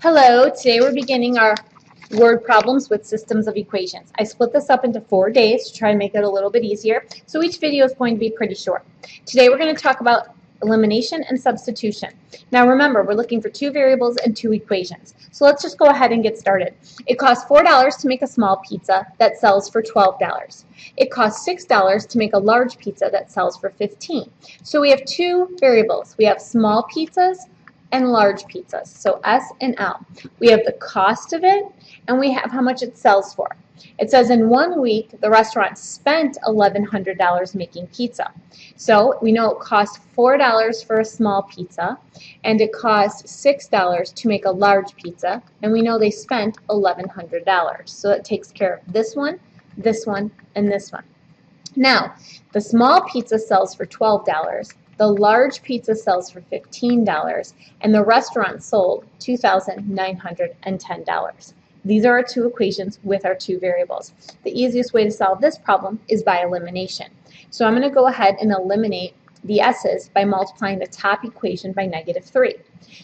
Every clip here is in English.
Hello, today we're beginning our word problems with systems of equations. I split this up into 4 days to try and make it a little bit easier, so each video is going to be pretty short. Today we're going to talk about elimination and substitution. Now remember, we're looking for 2 variables and 2 equations. So let's just go ahead and get started. It costs $4 to make a small pizza that sells for $12. It costs $6 to make a large pizza that sells for $15. So we have 2 variables. We have small pizzas and large pizzas, so S and L. We have the cost of it, and we have how much it sells for. It says in 1 week, the restaurant spent $1,100 making pizza. So we know it costs $4 for a small pizza, and it costs $6 to make a large pizza, and we know they spent $1,100. So that takes care of this one, and this one. Now, the small pizza sells for $12. The large pizza sells for $15, and the restaurant sold $2,910. These are our 2 equations with our 2 variables. The easiest way to solve this problem is by elimination. So I'm going to go ahead and eliminate the s's by multiplying the top equation by -3.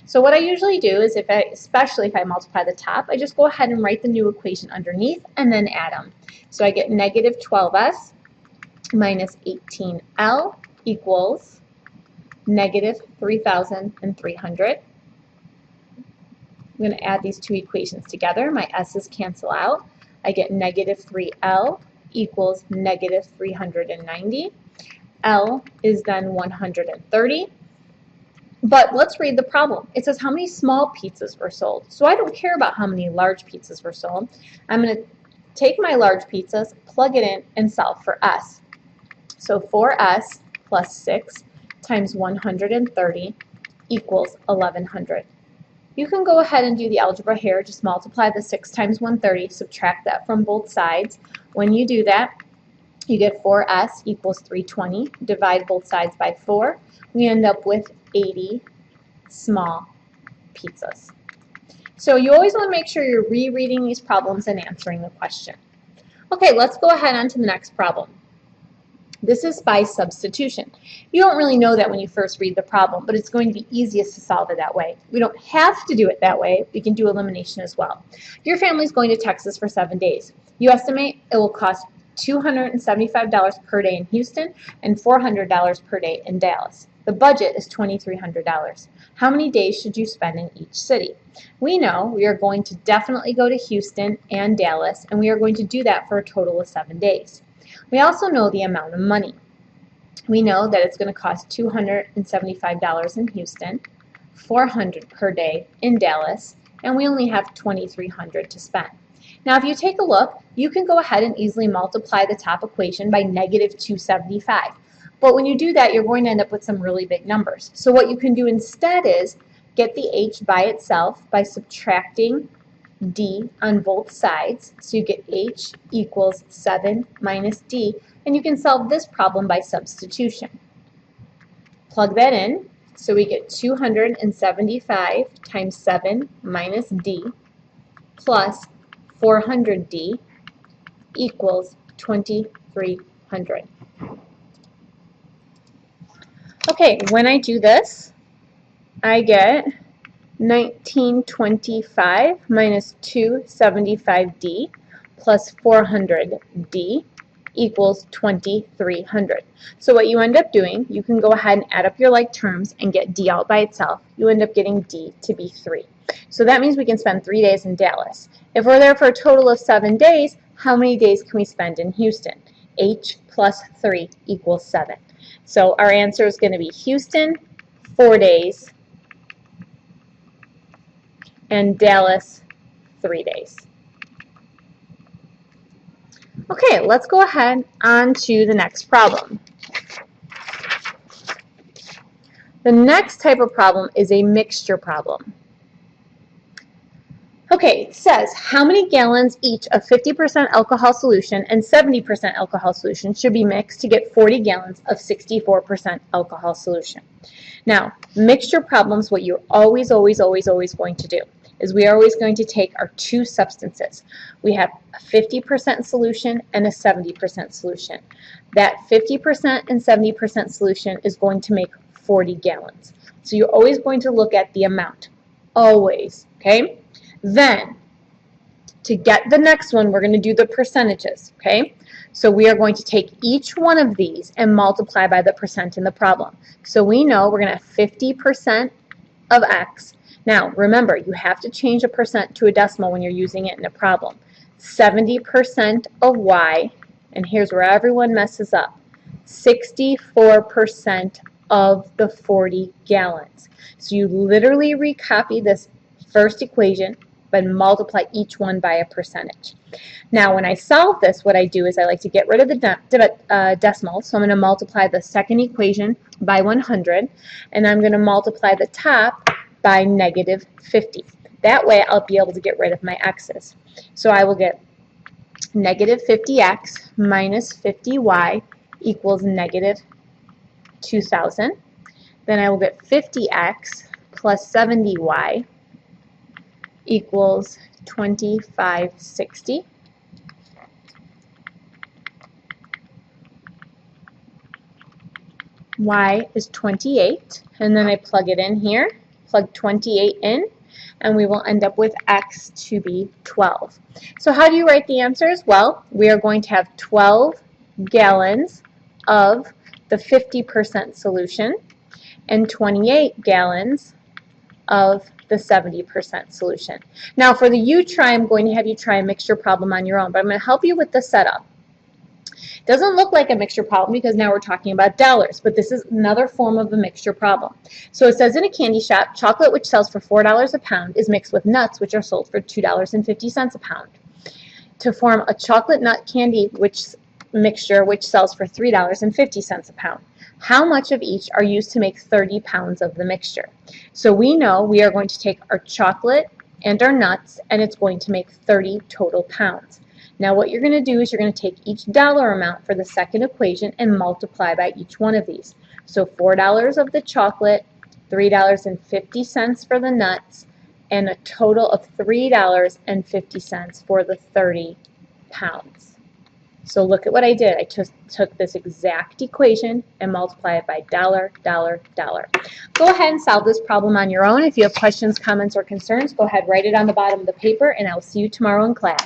So what I usually do is, especially if I multiply the top, I just go ahead and write the new equation underneath and then add them. So I get -12s minus 18L equals -3,300. I'm going to add these 2 equations together. My s's cancel out. I get -3L equals -390. L is then 130. But let's read the problem. It says how many small pizzas were sold. So I don't care about how many large pizzas were sold. I'm going to take my large pizzas, plug it in, and solve for S. So 4S plus 6 times 130 equals 1,100. You can go ahead and do the algebra here. Just multiply the 6 times 130, subtract that from both sides. When you do that, you get 4S equals 320. Divide both sides by 4. We end up with 80 small pizzas. So you always want to make sure you're rereading these problems and answering the question. Okay, let's go ahead on to the next problem. This is by substitution. You don't really know that when you first read the problem, but it's going to be easiest to solve it that way. We don't have to do it that way. We can do elimination as well. Your family is going to Texas for 7 days. You estimate it will cost $275 per day in Houston and $400 per day in Dallas. The budget is $2,300. How many days should you spend in each city? We know we are going to definitely go to Houston and Dallas, and we are going to do that for a total of 7 days. We also know the amount of money. We know that it's going to cost $275 in Houston, $400 per day in Dallas, and we only have $2,300 to spend. Now if you take a look, you can go ahead and easily multiply the top equation by -275. But when you do that, you're going to end up with some really big numbers. So what you can do instead is get the h by itself by subtracting d on both sides. So you get h equals 7 minus d, and you can solve this problem by substitution. Plug that in, so we get 275 times 7 minus d plus 400d equals 2,300. Okay, when I do this, I get 1925 minus 275d plus 400d equals 2,300. So what you end up doing, you can go ahead and add up your like terms and get d out by itself. You end up getting d to be 3. So that means we can spend 3 days in Dallas. If we're there for a total of 7 days, how many days can we spend in Houston? H plus 3 equals 7. So our answer is going to be Houston, 4 days, and Dallas, 3 days. Okay, let's go ahead on to the next problem. The next type of problem is a mixture problem. Okay, it says how many gallons each of 50% alcohol solution and 70% alcohol solution should be mixed to get 40 gallons of 64% alcohol solution. Now, mixture problems, what you're always going to do is we are always going to take our 2 substances. We have a 50% solution and a 70% solution. That 50% and 70% solution is going to make 40 gallons. So you're always going to look at the amount. Always, okay? Then, to get the next one, we're going to do the percentages, okay? So we are going to take each one of these and multiply by the percent in the problem. So we know we're going to have 50% of x. Now, remember, you have to change a percent to a decimal when you're using it in a problem. 70% of y, and here's where everyone messes up, 64% of the 40 gallons. So you literally recopy this first equation, but multiply each one by a percentage. Now, when I solve this, what I do is I like to get rid of the decimal. So I'm going to multiply the second equation by 100, and I'm going to multiply the top by negative 50. That way, I'll be able to get rid of my x's. So I will get negative 50x minus 50y equals negative 2,000. Then I will get 50x plus 70y equals 2560. Y is 28, and then I plug it in here, plug 28 in, and we will end up with x to be 12. So how do you write the answers? Well, we are going to have 12 gallons of the 50% solution and 28 gallons of the 70% solution. Now for the you-try, I'm going to have you try a mixture problem on your own, but I'm going to help you with the setup. It doesn't look like a mixture problem because now we're talking about dollars, but this is another form of a mixture problem. So it says in a candy shop, chocolate which sells for $4 a pound is mixed with nuts which are sold for $2.50 a pound. To form a chocolate nut candy mixture which sells for $3.50 a pound. How much of each are used to make 30 pounds of the mixture? So we know we are going to take our chocolate and our nuts, and it's going to make 30 total pounds. Now what you're going to do is you're going to take each dollar amount for the second equation and multiply by each one of these. So $4 of the chocolate, $3.50 for the nuts, and a total of $3.50 for the 30 pounds. So look at what I did. I just took this exact equation and multiplied it by dollar, dollar, dollar. Go ahead and solve this problem on your own. If you have questions, comments, or concerns, go ahead, write it on the bottom of the paper, and I'll see you tomorrow in class.